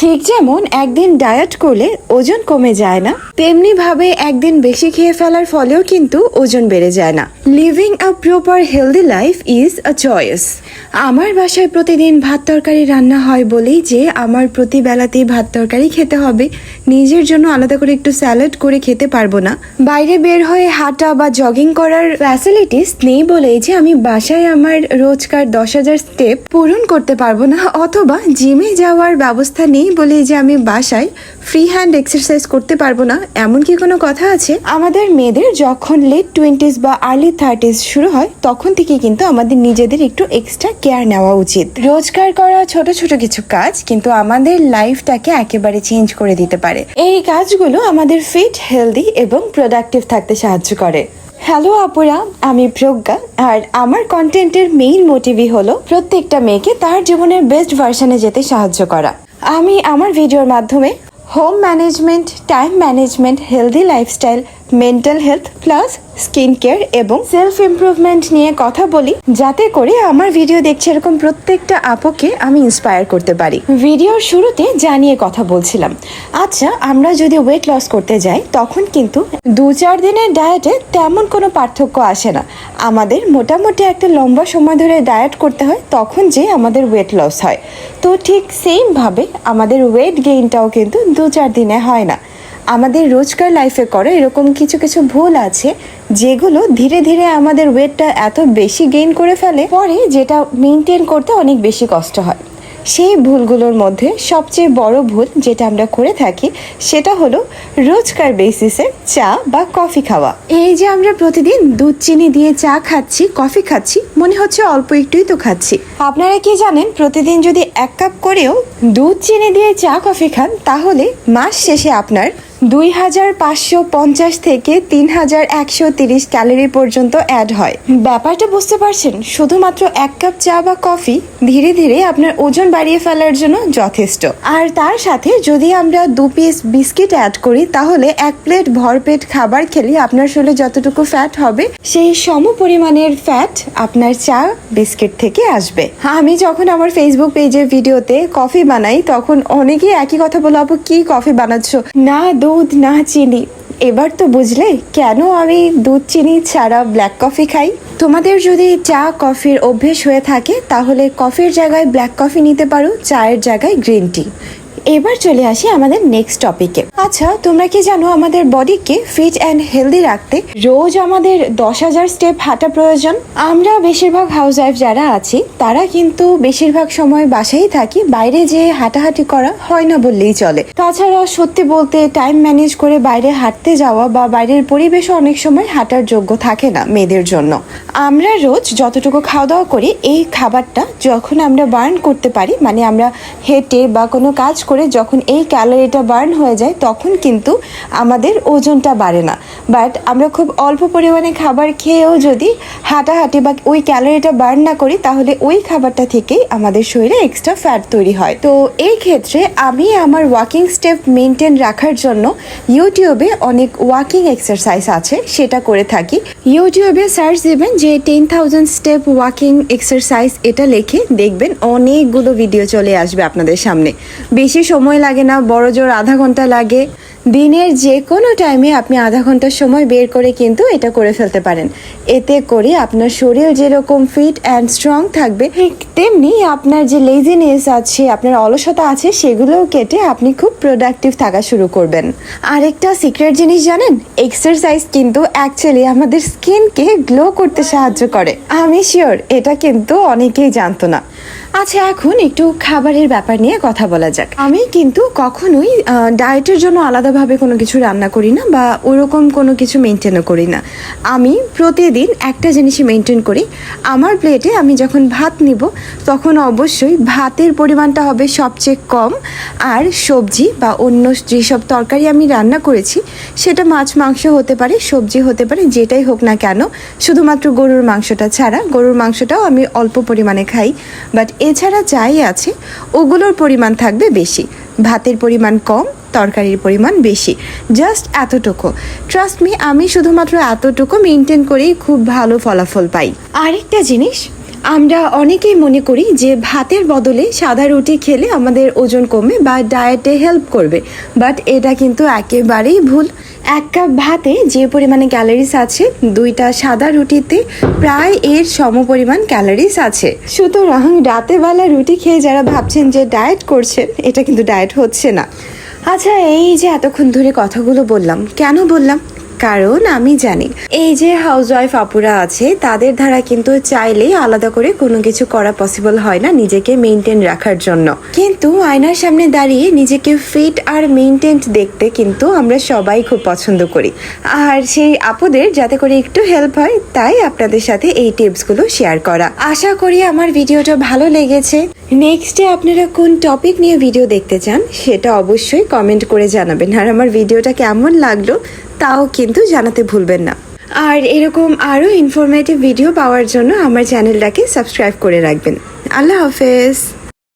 ঠিক যেমন একদিন ডায়েট করলে ওজন কমে যায় না, তেমনি ভাবে একদিন বেশি খেয়ে ফেলার ফলেও কিন্তু ওজন বেড়ে যায় না। Living a proper healthy life is a choice. আমার বাসায় প্রতিদিন ভাত তরকারি রান্না হয় বলেই যে আমার প্রতি বেলাতেই ভাত তরকারি খেতে হবে, নিজের জন্য আলাদা করে একটু স্যালাড করে খেতে পারবো না, বাইরে বের হয়ে হাঁটা বা জগিং করার ফ্যাসিলিটিস নেই বলেই যে আমি বাসায় আমার রোজকার 10,000 স্টেপ পূরণ করতে পারবো না, অথবা জিমে যাওয়ার ব্যবস্থা নেই বলে যে আমি বাসায় ফ্রি হ্যান্ড এক্সারসাইজ করতে পারবো না, এমন কি কোনো কথা আছে? আমাদের মেয়েদের যখন লেট 20s বা আর্লি 30s শুরু হয় তখন থেকে কিন্তু আমাদের নিজেদের একটু এক্সট্রা কেয়ার নেওয়া উচিত। রোজগার করা ছোট ছোট কিছু কাজ কিন্তু আমাদের লাইফটাকে একেবারে চেঞ্জ করে দিতে পারে। এই কাজগুলো আমাদের ফিট, হেলদি এবং প্রোডাক্টিভ থাকতে সাহায্য করে। হ্যালো আপুরা, আমি প্রজ্ঞা, আর আমার কন্টেন্টের মেইন মোটিভই হলো প্রত্যেকটা মেয়েকে তার জীবনের বেস্ট ভার্সনে যেতে সাহায্য করা। আমি আমার ভিডিওর মাধ্যমে home management, time management, healthy lifestyle, mental health plus skin care এবং সেলফ ইমপ্রুভমেন্ট নিয়ে কথা বলি, যাতে করে আমার ভিডিও দেখছে এরকম প্রত্যেকটা আপুকে আমি ইন্সপায়ার করতে পারি। ভিডিওর শুরুতে জানিয়ে কথা বলছিলাম, আচ্ছা আমরা যদি ওয়েট লস করতে যাই তখন কিন্তু 2-4 দিনের ডায়েটে তেমন কোনো পার্থক্য আসে না। আমাদের মোটামুটি একটা লম্বা সময় ধরে ডায়েট করতে হয়, তখন যে আমাদের ওয়েট লস হয়। তো ঠিক সেমভাবে আমাদের ওয়েট গেইনটাও কিন্তু 2-4 দিনে হয় না। আমাদের রোজকার লাইফে করে এরকম কিছু কিছু ভুল আছে যেগুলো ধীরে ধীরে আমাদের ওয়েটটা এত বেশি গেইন করে ফেলে, পরে যেটা মেনটেন করতে অনেক বেশি কষ্ট হয়। সেই ভুলগুলোর মধ্যে সবচেয়ে বড় ভুল যেটা আমরা করে থাকি সেটা হলো রোজকার বেসিসে চা বা কফি খাওয়া। এই যে আমরা প্রতিদিন দুধ চিনি দিয়ে চা খাচ্ছি, কফি খাচ্ছি, মনে হচ্ছে অল্প একটুই তো খাচ্ছি। আপনারা কি জানেন প্রতিদিন যদি 1 কাপ করেও দুধ চিনি দিয়ে চা কফি খান তাহলে মাস শেষে আপনার 2,550 থেকে 3,130 ক্যালোরি পর্যন্ত অ্যাড হয়। ব্যাপারটা বুঝতে পারছেন? শুধুমাত্র 1 কাপ চা বা কফি ধীরে ধীরে আপনার ওজন বাড়িয়ে ফেলার জন্য যথেষ্ট। আর তার সাথে যদি আমরা 2 পিস বিস্কিট অ্যাড করি তাহলে 1 প্লেট ভরপেট খাবার খেলে আপনার শরীরে যতটুকু ফ্যাট হবে সেই সম পরিমাণের ফ্যাট আপনার চা বিস্কিট থেকে আসবে। আমি যখন আমার ফেসবুক পেজের ভিডিওতে কফি বানাই তখন অনেকেই একই কথা বলো, আপু কি কফি বানাচ্ছ, না দুধ না চিনি। এবার তো বুঝলে কেন আমি দুধ চিনি ছাড়া ব্ল্যাক কফি খাই। তোমাদের যদি চা কফির অভ্যেস হয়ে থাকে তাহলে কফির জায়গায় ব্ল্যাক কফি নিতে পারো, চায়ের জায়গায় গ্রিন টি। এবার চলে আসি আমাদের নেক্সট টপিকে। আচ্ছা তোমরা কি জানো আমাদের বডিকে ফিট অ্যান্ড হেলদি রাখতে রোজ আমাদের 10,000 স্টেপ হাঁটা প্রয়োজন। আমরা বেশিরভাগ হাউস ওয়াইফ যারা আছি তারা কিন্তু বেশিরভাগ সময় বাসায় থাকি, বাইরে যেয়ে হাঁটাহাঁটি করা হয় না বললেই চলে। তাছাড়া সত্যি বলতে টাইম ম্যানেজ করে বাইরে হাঁটতে যাওয়া বা বাইরের পরিবেশও অনেক সময় হাঁটার যোগ্য থাকে না মেয়েদের জন্য। আমরা রোজ যতটুকু খাওয়া দাওয়া করি এই খাবারটা যখন আমরা বার্ন করতে পারি, মানে আমরা হেঁটে বা কোনো কাজ করে যখন এই ক্যালোরিটা বার্ন হয়ে যায় তখন কিন্তু আমাদের ওজনটা বাড়ে না। বাট আমরা খুব অল্প পরিমাণে খাবার খেয়েও যদি হাঁটাহাঁটি বা ওই ক্যালোরিটা বার্ন না করি তাহলে ওই খাবারটা থেকেই আমাদের শরীরে এক্সট্রা ফ্যাট তৈরি হয়। তো এই ক্ষেত্রে আমি আমার ওয়াকিং স্টেপ মেনটেন রাখার জন্য ইউটিউবে অনেক ওয়াকিং এক্সারসাইজ আছে সেটা করে থাকি। ইউটিউবে সার্চ দেবেন যে 10,000 স্টেপ ওয়াকিং এক্সারসাইজ, এটা লিখে দেখবেন অনেকগুলো ভিডিও চলে আসবে আপনাদের সামনে। বেশি সময় লাগে না, বড় জোর আধা ঘন্টা লাগে। দিনের যে কোনো টাইমে আপনি আধা ঘন্টার সময় বের করে কিন্তু এটা করে ফেলতে পারেন। এতে করে আপনার শরীর যেরকম ফিট অ্যান্ড স্ট্রং থাকবে, ঠিক তেমনি আপনার যে লেজিনেস আছে, আপনার অলসতা আছে, সেগুলোও কেটে আপনি খুব প্রোডাক্টিভ থাকা শুরু করবেন। আরেকটা সিক্রেট জিনিস জানেন, এক্সারসাইজ কিন্তু অ্যাকচুয়ালি আমাদের স্কিনকে গ্লো করতে সাহায্য করে। আমি শিওর এটা কিন্তু অনেকেই জানতো না। আচ্ছা এখন একটু খাবারের ব্যাপার নিয়ে কথা বলা যাক। আমি কিন্তু কখনোই ডায়েটের জন্য আলাদাভাবে কোনো কিছু রান্না করি না বা ওরকম কোনো কিছু মেনটেনও করি না। আমি প্রতিদিন একটা জিনিসই মেনটেন করি, আমার প্লেটে আমি যখন ভাত নিব তখন অবশ্যই ভাতের পরিমাণটা হবে সবচেয়ে কম, আর সবজি বা অন্য যেসব তরকারি আমি রান্না করেছি সেটা মাছ মাংস হতে পারে, সবজি হতে পারে, যেটাই হোক না কেন, শুধুমাত্র গরুর মাংসটা ছাড়া। গরুর মাংসটাও আমি অল্প পরিমাণে খাই, বাট এছাড়া যাই আছে ওগুলোর পরিমাণ থাকবে বেশি, ভাতের পরিমাণ কম, তরকারির পরিমাণ বেশি, জাস্ট এতটুকু। ট্রাস্ট মি, আমি শুধুমাত্র এতটুকু মেনটেন করেই খুব ভালো ফলাফল পাই। আরেকটা জিনিস, আমরা অনেকেই মনে করি যে ভাতের বদলে সাদা রুটি খেলে আমাদের ওজন কমে বা ডায়েটে হেল্প করবে, বাট এটা কিন্তু একেবারেই ভুল। 1 কাপ ভাতে যে পরিমাণে ক্যালোরিজ আছে, 2টা সাদা রুটিতে প্রায় এর সমপরিমাণ ক্যালোরিজ আছে। সুতরাং রাতে বেলা রুটি খেয়ে যারা ভাবছেন যে ডায়েট করছেন, এটা কিন্তু ডায়েট হচ্ছে না। আচ্ছা, এই যে এতক্ষণ ধরে কথাগুলো বললাম, কেন বললাম? কারণ আমি জানি এই যে হাউসওয়াইফ আপুরা আছে, তাদের দ্বারা কিন্তু চাইলেই আলাদা করে কোনো কিছু করা পসিবল হয় না নিজেকে মেনটেন রাখার জন্য। কিন্তু আয়নার সামনে দাঁড়িয়ে নিজেকে ফিট আর মেনটেন দেখতে কিন্তু আমরা সবাই খুব পছন্দ করি। আর সেই আপুদের যাতে করে একটু হেল্প হয়, তাই আপনাদের সাথে এই টিপসগুলো শেয়ার করা। আশা করি আমার ভিডিওটা ভালো লেগেছে। নেক্সটে আপনারা কোন টপিক নিয়ে ভিডিও দেখতে চান সেটা অবশ্যই কমেন্ট করে জানাবেন। আর আমার ভিডিওটা কেমন লাগলো তাও কিন্তু জানাতে ভুলবেন না। আর এরকম আরও ইনফরমেটিভ ভিডিও পাওয়ার জন্য আমার চ্যানেলটাকে সাবস্ক্রাইব করে রাখবেন। আল্লাহ হাফেজ।